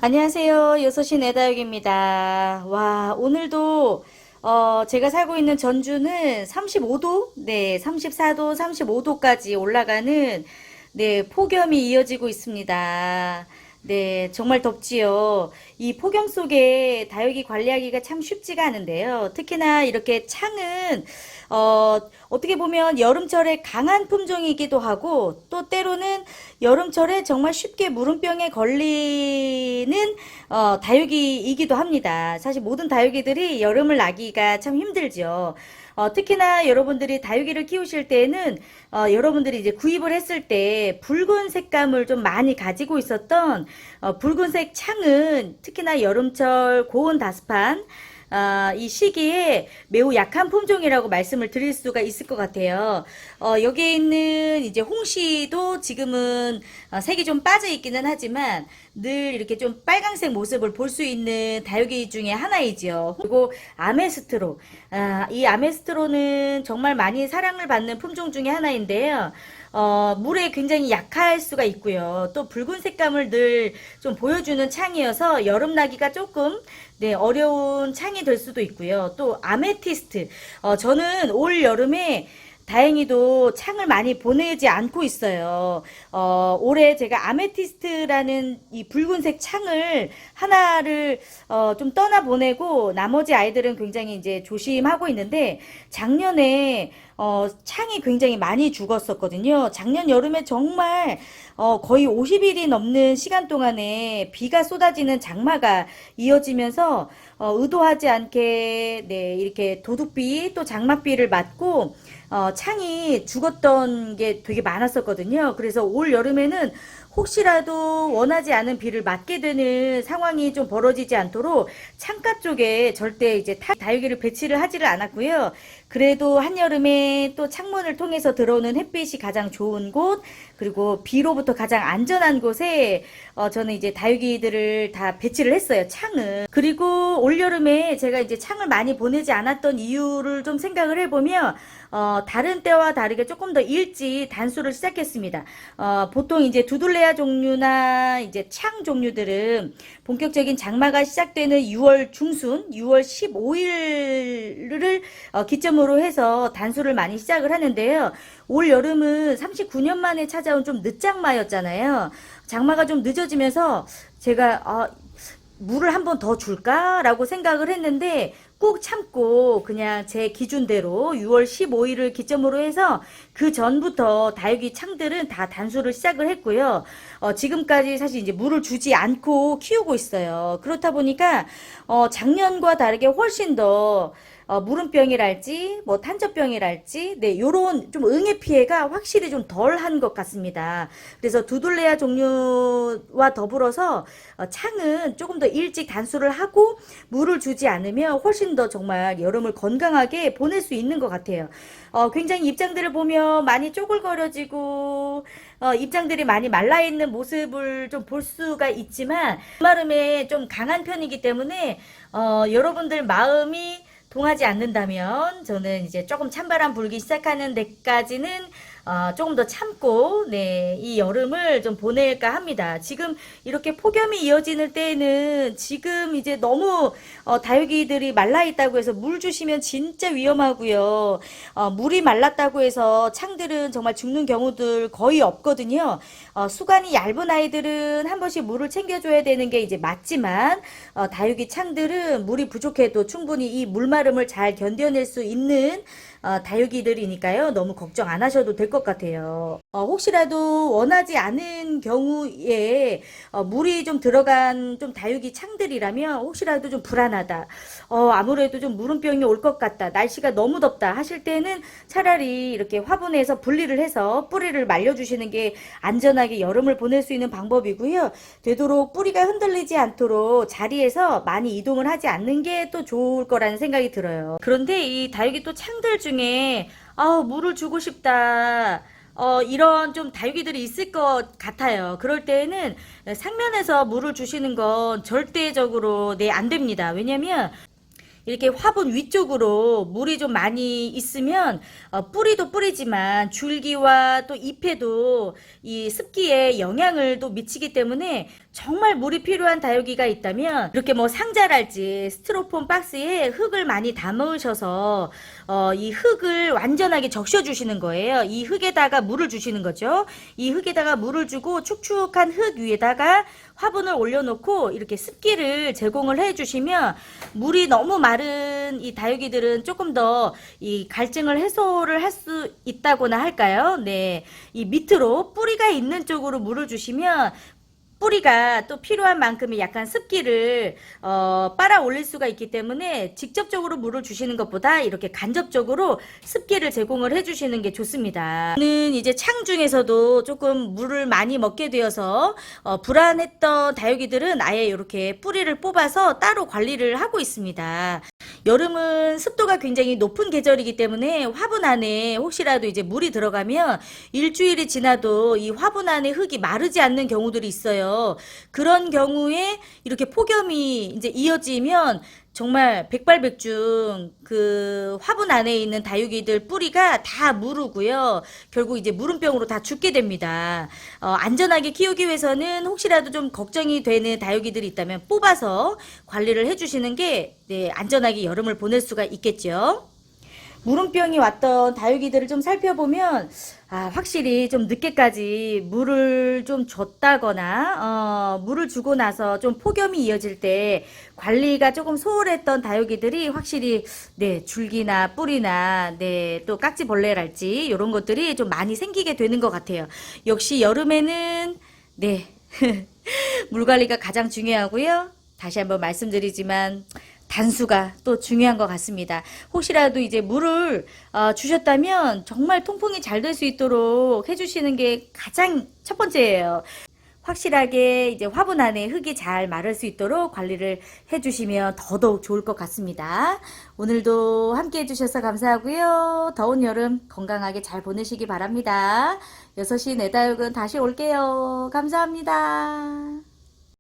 안녕하세요. 여섯시 내다육입니다. 와, 오늘도 제가 살고 있는 전주는 35도, 네, 34도, 35도까지 올라가는 네, 폭염이 이어지고 있습니다. 네, 정말 덥지요. 이 폭염 속에 다육이 관리하기가 참 쉽지가 않은데요. 특히나 이렇게 창은 어떻게 보면 여름철에 강한 품종이기도 하고 또 때로는 여름철에 정말 쉽게 무름병에 걸리는 다육이이기도 합니다. 사실 모든 다육이들이 여름을 나기가 참 힘들죠. 특히나 여러분들이 다육이를 키우실 때는 여러분들이 이제 구입을 했을 때 붉은 색감을 좀 많이 가지고 있었던 붉은색 창은 특히나 여름철 고온 다습한 이 시기에 매우 약한 품종이라고 말씀을 드릴 수가 있을 것 같아요. 여기에 있는 이제 홍시도 지금은 색이 좀 빠져 있기는 하지만 늘 이렇게 좀 빨강색 모습을 볼 수 있는 다육이 중에 하나이지요. 그리고 아메스트로. 이 아메스트로는 정말 많이 사랑을 받는 품종 중에 하나인데요. 물에 굉장히 약할 수가 있고요. 또 붉은 색감을 늘 좀 보여주는 창이어서 여름 나기가 조금 네, 어려운 창이 될 수도 있고요. 또 아메티스트. 저는 올 여름에 다행히도 창을 많이 보내지 않고 있어요. 올해 제가 아메티스트라는 이 붉은색 창을 하나를 좀 떠나 보내고 나머지 아이들은 굉장히 이제 조심하고 있는데 작년에 창이 굉장히 많이 죽었었거든요. 작년 여름에 정말 거의 50일이 넘는 시간 동안에 비가 쏟아지는 장마가 이어지면서 의도하지 않게 네, 이렇게 도둑비 또 장맛비를 맞고 창이 죽었던 게 되게 많았었거든요. 그래서 올 여름에는 혹시라도 원하지 않은 비를 맞게 되는 상황이 좀 벌어지지 않도록 창가 쪽에 절대 이제 다육이를 배치를 하지를 않았고요. 그래도 한여름에 또 창문을 통해서 들어오는 햇빛이 가장 좋은 곳, 그리고 비로부터 가장 안전한 곳에 저는 이제 다육이들을 다 배치를 했어요. 창을. 그리고 올여름에 제가 이제 창을 많이 보내지 않았던 이유를 좀 생각을 해보면 다른 때와 다르게 조금 더 일찍 단수를 시작했습니다. 보통 이제 두둘레아 종류나 이제 창 종류들은 본격적인 장마가 시작되는 6월 중순, 6월 15일을 기점으로 해서 단수를 많이 시작을 하는데요. 올 여름은 39년 만에 찾아온 좀 늦장마였잖아요. 장마가 좀 늦어지면서 제가 물을 한 번 더 줄까라고 생각을 했는데 꾹 참고 그냥 제 기준대로 6월 15일을 기점으로 해서 그 전부터 다육이 창들은 다 단수를 시작을 했고요. 지금까지 사실 이제 물을 주지 않고 키우고 있어요. 그렇다 보니까 작년과 다르게 훨씬 더 무름병이랄지 뭐 탄저병이랄지 네 요런 좀 응애 피해가 확실히 좀 덜한 것 같습니다. 그래서 두둘레아 종류와 더불어서 창은 조금 더 일찍 단수를 하고 물을 주지 않으면 훨씬 더 정말 여름을 건강하게 보낼 수 있는 것 같아요. 굉장히 입장들을 보면 많이 쪼글거려지고 입장들이 많이 말라있는 모습을 좀 볼 수가 있지만 마름에 좀 강한 편이기 때문에 여러분들 마음이 동하지 않는다면 저는 이제 조금 찬바람 불기 시작하는 데까지는 조금 더 참고 네, 이 여름을 좀 보낼까 합니다. 지금 이렇게 폭염이 이어지는 때에는 지금 이제 너무 다육이들이 말라 있다고 해서 물 주시면 진짜 위험하고요. 물이 말랐다고 해서 창들은 정말 죽는 경우들 거의 없거든요. 수간이 얇은 아이들은 한 번씩 물을 챙겨줘야 되는 게 이제 맞지만 다육이 창들은 물이 부족해도 충분히 이 물마름을 잘 견뎌낼 수 있는 다육이들이니까요. 너무 걱정 안 하셔도 될 것 같아요. 혹시라도 원하지 않은 경우에 물이 좀 들어간 좀 다육이 창들이라면 혹시라도 좀 불안하다. 아무래도 좀 무름병이 올 것 같다. 날씨가 너무 덥다 하실 때는 차라리 이렇게 화분에서 분리를 해서 뿌리를 말려주시는 게 안전하게 여름을 보낼 수 있는 방법이고요. 되도록 뿌리가 흔들리지 않도록 자리에서 많이 이동을 하지 않는 게 또 좋을 거라는 생각이 들어요. 그런데 이 다육이 또 창들 중에 물을 주고 싶다. 이런 좀 다육이들이 있을 것 같아요. 그럴 때에는 상면에서 물을 주시는 건 절대적으로 네, 안 됩니다. 왜냐면 이렇게 화분 위쪽으로 물이 좀 많이 있으면 뿌리도 뿌리지만 줄기와 또 잎에도 이 습기에 영향을 또 미치기 때문에 정말 물이 필요한 다육이가 있다면 이렇게 뭐 상자랄지 스티로폼 박스에 흙을 많이 담으셔서 이 흙을 완전하게 적셔 주시는 거예요. 이 흙에다가 물을 주시는 거죠. 이 흙에다가 물을 주고 축축한 흙 위에다가 화분을 올려놓고 이렇게 습기를 제공을 해주시면 물이 너무 마른 이 다육이들은 조금 더 이 갈증을 해소를 할 수 있다고나 할까요? 네, 이 밑으로 뿌리가 있는 쪽으로 물을 주시면 뿌리가 또 필요한 만큼의 약간 습기를 빨아 올릴 수가 있기 때문에 직접적으로 물을 주시는 것보다 이렇게 간접적으로 습기를 제공을 해주시는 게 좋습니다. 저는 이제 창 중에서도 조금 물을 많이 먹게 되어서 불안했던 다육이들은 아예 이렇게 뿌리를 뽑아서 따로 관리를 하고 있습니다. 여름은 습도가 굉장히 높은 계절이기 때문에 화분 안에 혹시라도 이제 물이 들어가면 일주일이 지나도 이 화분 안에 흙이 마르지 않는 경우들이 있어요. 그런 경우에 이렇게 폭염이 이제 이어지면 정말 백발백중 그 화분 안에 있는 다육이들 뿌리가 다 무르고요. 결국 이제 무름병으로 다 죽게 됩니다. 안전하게 키우기 위해서는 혹시라도 좀 걱정이 되는 다육이들이 있다면 뽑아서 관리를 해주시는 게 네, 안전하게 여름을 보낼 수가 있겠죠. 무름병이 왔던 다육이들을 좀 살펴보면 확실히 좀 늦게까지 물을 좀 줬다거나 물을 주고 나서 좀 폭염이 이어질 때 관리가 조금 소홀했던 다육이들이 확실히 네, 줄기나 뿌리나 네, 또 깍지벌레랄지 이런 것들이 좀 많이 생기게 되는 것 같아요. 역시 여름에는 네, 물 관리가 가장 중요하고요. 다시 한번 말씀드리지만 단수가 또 중요한 것 같습니다. 혹시라도 이제 물을 주셨다면 정말 통풍이 잘 될 수 있도록 해주시는 게 가장 첫 번째예요. 확실하게 이제 화분 안에 흙이 잘 마를 수 있도록 관리를 해주시면 더더욱 좋을 것 같습니다. 오늘도 함께 해주셔서 감사하고요. 더운 여름 건강하게 잘 보내시기 바랍니다. 6시 내 다육은 다시 올게요. 감사합니다.